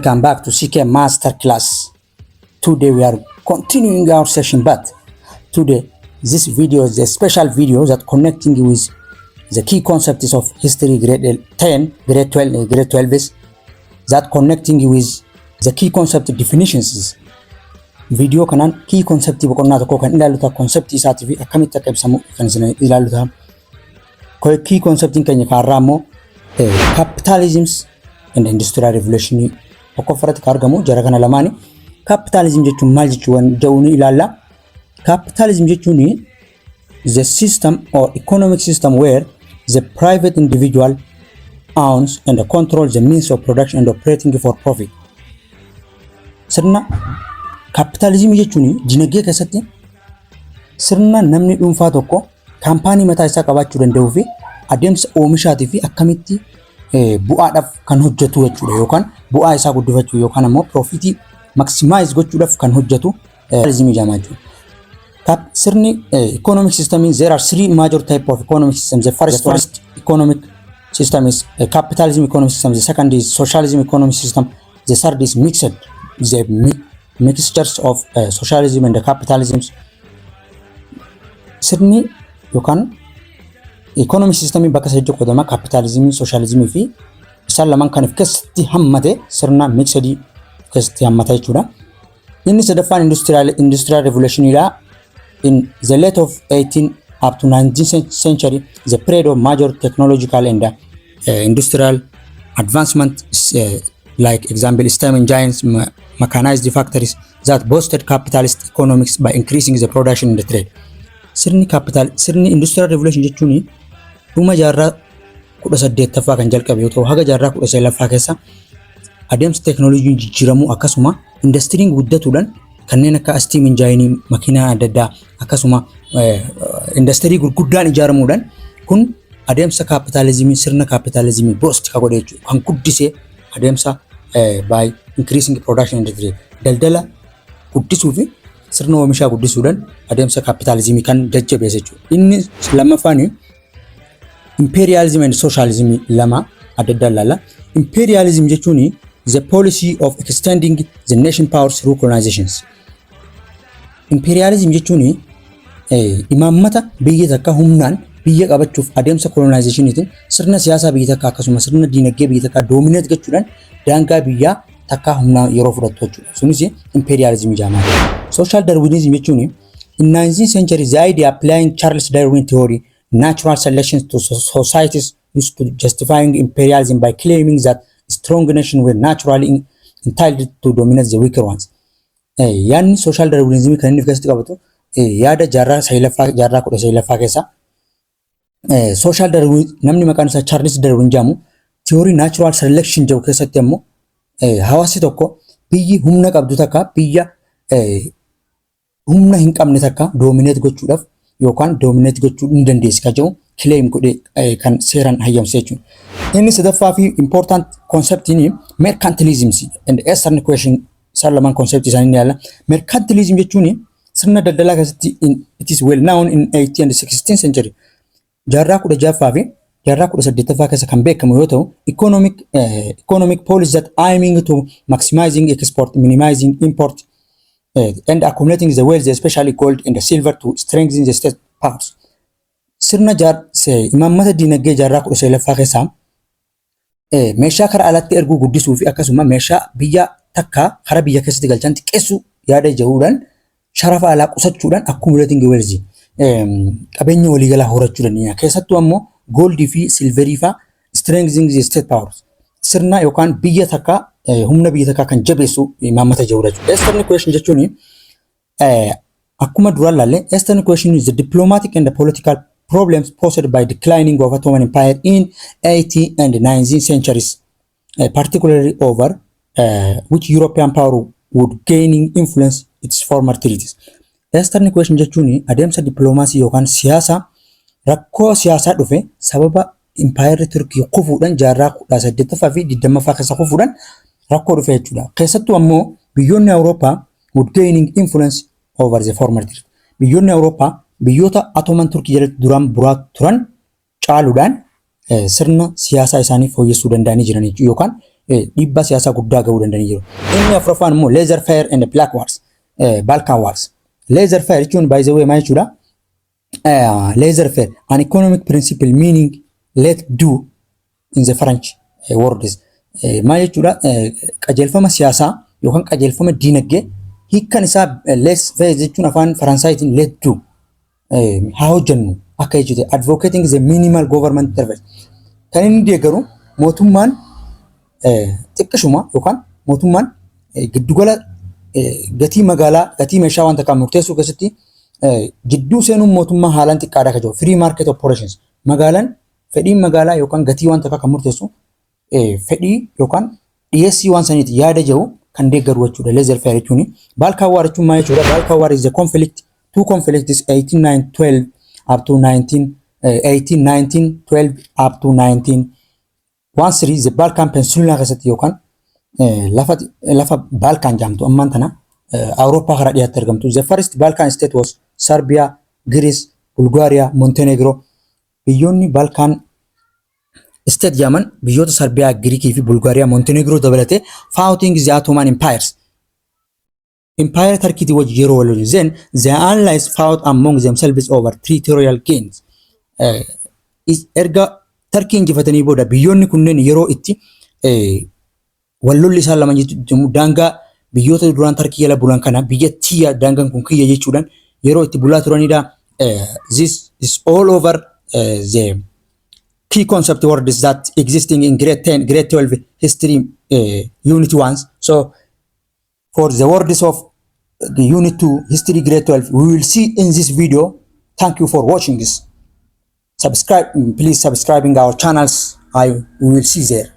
Welcome back to CK Master Class. Today we are continuing our session, but today this video is a special video that connecting you with the key concepts of history grade 10, grade 12, grade 12 is that connecting you with the key concept definitions. Video kanan key concept boqonnaa tokko kan ilaaluta concept isaati fi akkamitti akka ibsamu kan isin ilaaluta. Key concept keenya kaarraamo capitalisms and industrial revolution tokkoffaratti argamu jara kana lamaani. Capitalism jechuun maal jechuun dawni ilaalla. Capitalism jechuun the system or economic system where the private individual owns and controls the means of production and operating for profit. Sirna capitalism jechuun dinagdee keessatti sirna namni dhuunfaa tokko kaampaanii mataa isaa qabaachuu danda'uu fi adeemsa oomishaatii fi akkamitti bu'aadhaaf kan hojjetu jechuudha yookaan bu'aa isaa guddifachuu yookaan ammoo profitii maximize gochuudhaaf kan hojjetu capitalism jedhama jechuudha. Sirni economic system means there are three major type of economic systems. The first economic system is capitalism economic system. The second is socialism economic system. The third is mixed. The mixtures of socialism and the capitalism. Sirni yookaan economic system bakka sadii qodama capitalism, socialism fi isaan lamaan kan keessatti hammate sirna mixed keessatti hammata jechuudha. Inni sadaffaan industrial revolution ila in the late of 18 up to 19th century, the period of major technological and industrial advancement, like example steam engines, mechanized factories that boosted capitalist economics by increasing the production in the trade. Sirni industrial revolution jechuun dhuma jaarraa 18ffaa kan jalqabe yoo ta'u haga jaarraa 19ffaa keessa adeemsa teeknooloojiin jijjiiramu akkasuma indastiriin guddatuudhaan kanneen akka steam engine, makiinaa adda addaa akkasuma indastirii gurguddaan ijaaramuudhaan kun adeemsa kapitaalizimii sirna kapitaalizimii boost ka godhe jechuudha. Kan guddisee adeemsa by increasing production in the trade daldala guddisuu fi sirna oomishaa guddisuudhaan adeemsa kapitaalizimii kan jajjabeesse jechuudha. Inni lammaffaan imperialism and socialism lama adda addaa ilaalla. Imperialism jechuun the policy of extending the nation powers through colonizations. Imperialism jechuun imaammata biyya takka humnaan biyya qabachuuf adeemsa colonizationitiin sirna siyaasaa biyya takka akkasuma sirna dinagdee biyya takka dominate gochuudhaan daangaa biyyaa takka humnaan yeroo fudhatu jechuudha. Sunis imperialism jedhama. Social Darwinism jechuun in 19th century the idea applying Charles Darwin theory natural selection to societies used to justifying imperialism by claiming that strong nations were naturally entitled to dominate the weaker ones. Yaanni social darwinism kan inni keessatti qabatu yaada jaarraa jaarraa 19ffaa keessa social darwin namni maqaan isaa Charles Darwin jedhamu theory natural selection jedhu keessatti ammoo hawaasi tokko biyyi humna qabdu takka biyya humna hin qabne takka dominate gochuudhaaf yookaan dominate gochuu hin dandeessi ka jedhu claim godhe kan seeraan hayyamse jechuudha. Inni sadaffaa fi important concept in mercantilism and Eastern question Salaman concept isaanii yaala. Mercantilism jechuun sirna daldalaa keessatti it is well known in 18th and 16th century. Jaarraa 16ffaa fi jaarraa 18ffaa keessa kan beekamu yoo ta'u economic policy that aiming to maximizing export, minimizing import and accumulating the wealth, especially gold and silver, to strengthen the state powers. Sirna imaammata dinagdee jaarraa 19ffaa keessa meeshaa karaa alatti erguu guddisuu fi akkasuma meeshaa biyya takka karaa biyya keessatti galchan xiqqeessuu yaada jahuudhaan sharafa alaa qusachuudhaan accumulating wealth qabeenya waliigalaa horachuudhaan keessattuu ammoo goldii fi silverii fa strengthening the state powers sirna yookaan biyya takka humna biyya takka kan jabeessu imaammata jahuudha. Eastern question jechuun akkuma duraan laalle Eastern question is the diplomatic and the political problems posed by declining of Ottoman Empire in 18th and 19th centuries, particularly over which European power would gaining influence its former treaties. Eastern question jechuun adeemsa diplomaasii yookaan siyaasa rakkoo siyaasaa dhufe sababa Empire Turkii kufuudhaan jaarraa 18ffaa fi 20ffaa keessa kufuudhaan rakkoo dhufe jechuudha. Keessattuu ammoo biyyoonni Awurooppaa would gaining influence over the former treaties. Biyyoonni Awurooppaa biyyoota Ottoman Turkii jalatti duraan buraa turan caaluudhaan sirna siyaasaa isaanii fooyyessuu danda'anii jiran yookaan dhiibbaa siyaasaa guddaa gahuu danda'aniiru. Inni afuraffaan immoo laser fire and black wars, Balkan wars. Laser fire jechuun by the way maal jechuudha? Laser fire, an economic principle meaning let do in the French words. Maal jechuudha? Qajeelfama siyaasaa yookaan qajeelfama diinagdee hiikkan isaa less fire jechuun afaan Faransaayitiin let do haa hojjennu akka jechuudha. Advocating the minimal government intervention. Kan inni deeggaru mootummaan xiqqashuma yookaan mootummaan giddugala gatii magaalaa gatii meeshaa wanta kan murteessuu keessatti jidduu seenuun mootummaa haalaan xiqqaadha kan jiru. Free market operations. Magaalaan fedhiin magaalaa yookaan gatii wanta kan murteessu fedhii yookaan dhiyeessii waan saniiti yaada jiru kan deeggaru jechuudha. Laser fire jechuun Balkan war jechuun maal jechuudha? Balkan war is the conflict, two conflicts 1812 up to 1912 up to 1913 the Balkan Peninsula keessatti yookaan lafa Balkan jedhamtu ammaan tana Awurooppaa karaa dhiyaatti argamtu. The first Balkan state was Serbia, Greece, Bulgaria, Montenegro. Biyyoonni Balkan state jedhaman biyyoota Serbiyaa, Giriikii fi Bulgaariyaa, Montenegro dabalatee fighting the Ottoman empires. Empire Turkey wajjin yeroo wal lolu. Then the allies fought among themselves over territorial gains. Erga Turkey injifatanii booda biyyoonni kunneen yeroo itti wallolli isaan lama daangaa biyyoota duraan Turkii jala bulan kana biyyattii daangaan kun kiyya jechuudhaan yeroo itti bulaa turanidha. This is all over the key concept words that existing in grade 10, grade 12 history unit 1. So for the words of the unit 2 history grade 12 we will see in this video. Thank you for watching this. Subscribe, please subscribing our channels. We will see there.